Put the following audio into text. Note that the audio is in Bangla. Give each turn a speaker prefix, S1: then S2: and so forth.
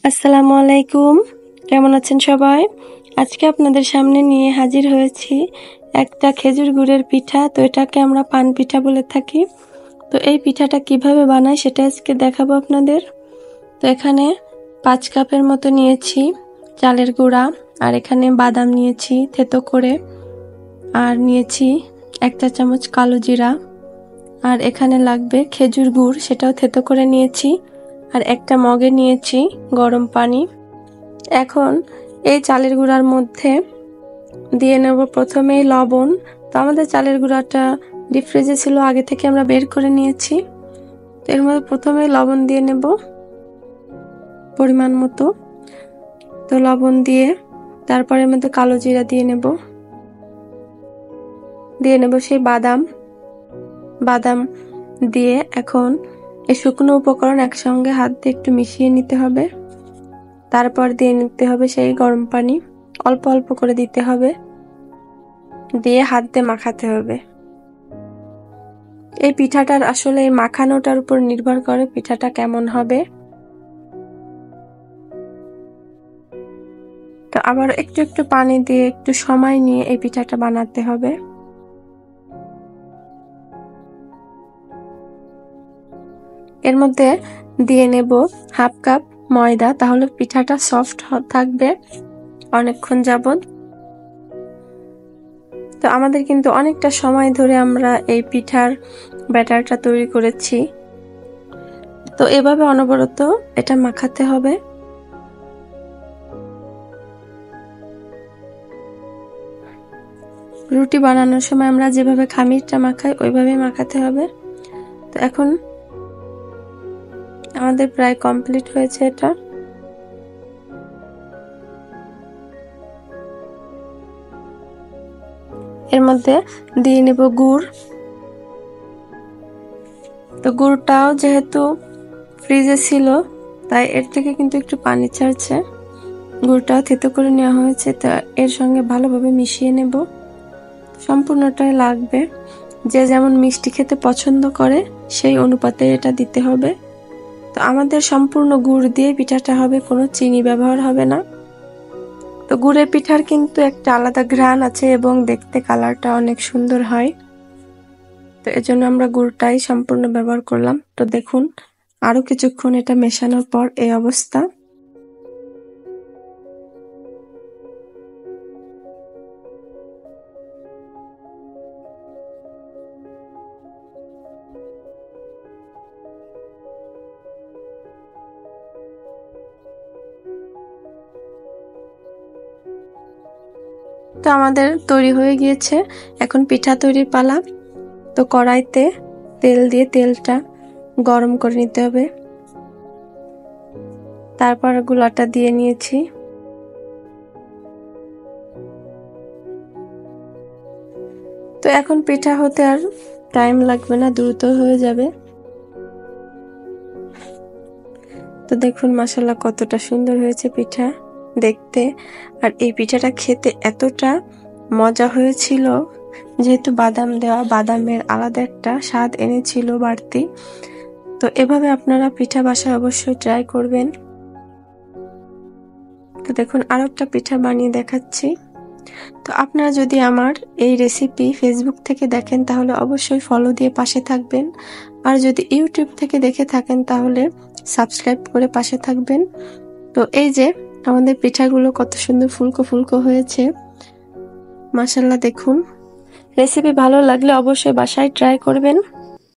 S1: আসসালামু আলাইকুম, কেমন আছেন সবাই? আজকে আপনাদের সামনে নিয়ে হাজির হয়েছি একটা খেজুর গুড়ের পিঠা। তো এটাকে আমরা পান পিঠা বলে থাকি। তো এই পিঠাটা কিভাবে বানাই সেটা আজকে দেখাবো আপনাদের। তো এখানে 5 কাপের মতো নিয়েছি চালের গুঁড়া, আর এখানে বাদাম নিয়েছি থেতো করে, আর নিয়েছি 1 চা চামচ কালো জিরা, আর এখানে লাগবে খেজুর গুড়, সেটাও থেতো করে নিয়েছি, আর একটা মগে নিয়েছি গরম পানি। এখন এই চালের গুঁড়ার মধ্যে দিয়ে নেব প্রথমেই লবণ। তো আমাদের চালের গুঁড়াটা ডিপ ফ্রিজে ছিল, আগে থেকে আমরা বের করে নিয়েছি। তো এর মধ্যে প্রথমেই লবণ দিয়ে নেব পরিমাণ মতো। তো লবণ দিয়ে তারপরে এর মধ্যে কালো জিরা দিয়ে নেব সেই বাদাম দিয়ে এখন এই শুকনো উপকরণ একসঙ্গে হাত দিয়ে একটু মিশিয়ে নিতে হবে। তারপর দিয়ে নিতে হবে সেই গরম পানি, অল্প অল্প করে দিতে হবে, দিয়ে হাত দিয়ে মাখাতে হবে। এই পিঠাটার আসলে এই মাখানোটার উপর নির্ভর করে পিঠাটা কেমন হবে। তো আবার একটু একটু পানি দিয়ে একটু সময় নিয়ে এই পিঠাটা বানাতে হবে। এর মধ্যে দিয়ে নেব 1/2 কাপ ময়দা, তাহলে পিঠাটা সফট থাকবে অনেকক্ষণ যাবত। তো আমাদের কিন্তু অনেকটা সময় ধরে আমরা এই পিঠার ব্যাটারটা তৈরি করেছি। তো এভাবে অনবরত এটা মাখাতে হবে। রুটি বানানোর সময় আমরা যেভাবে খামিরটা মাখাই ওইভাবেই মাখাতে হবে। তো এখন আমাদের প্রায় কমপ্লিট হয়েছে এটা। এর মধ্যে দিয়ে নেব গুড়। তো গুড়টাও যেহেতু ফ্রিজে ছিল তাই এর থেকে কিন্তু একটু পানি ছাড়ছে। গুড়টাও থেতো করে নেওয়া হয়েছে, তো এর সঙ্গে ভালোভাবে মিশিয়ে নেব। সম্পূর্ণটাই লাগবে, যে যেমন মিষ্টি খেতে পছন্দ করে সেই অনুপাতে এটা দিতে হবে। তো আমাদের সম্পূর্ণ গুড় দিয়ে পিঠাটা হবে, কোনো চিনি ব্যবহার হবে না। তো গুড়ের পিঠার কিন্তু একটা আলাদা ঘ্রাণ আছে এবং দেখতে কালারটা অনেক সুন্দর হয়। তো এজন্য আমরা গুড়টাই সম্পূর্ণ ব্যবহার করলাম। তো দেখুন আরো কিছুক্ষণ এটা মেশানোর পর এই অবস্থা। তো আমাদের তৈরি হয়ে গিয়েছে, এখন পিঠা তৈরির পালা। তো কড়াইতে তেল দিয়ে তেলটা গরম করে নিতে হবে। তারপর গুলাটা দিয়ে নিয়েছি। তো এখন পিঠা হতে আর টাইম লাগবে না, দ্রুত হয়ে যাবে। তো দেখুন মাশাআল্লাহ কতটা সুন্দর হয়েছে পিঠা দেখতে। আর এই পিঠাটা খেতে এতটা মজা হয়েছিল, যেহেতু বাদাম দেওয়া, বাদামের আলাদা একটা স্বাদ এনেছিল বাড়তি। তো এভাবে আপনারা পিঠা বাসায় অবশ্যই ট্রাই করবেন। তো দেখুন আরো একটা পিঠা বানিয়ে দেখাচ্ছি। তো আপনারা যদি আমার এই রেসিপি ফেসবুক থেকে দেখেন তাহলে অবশ্যই ফলো দিয়ে পাশে থাকবেন, আর যদি ইউটিউব থেকে দেখে থাকেন তাহলে সাবস্ক্রাইব করে পাশে থাকবেন। তো এই যে আমাদের পিঠাগুলো কত সুন্দর ফুলকো ফুলকো হয়েছে মাশাআল্লাহ। দেখুন রেসিপি ভালো লাগলে অবশ্যই বাসায় ট্রাই করবেন।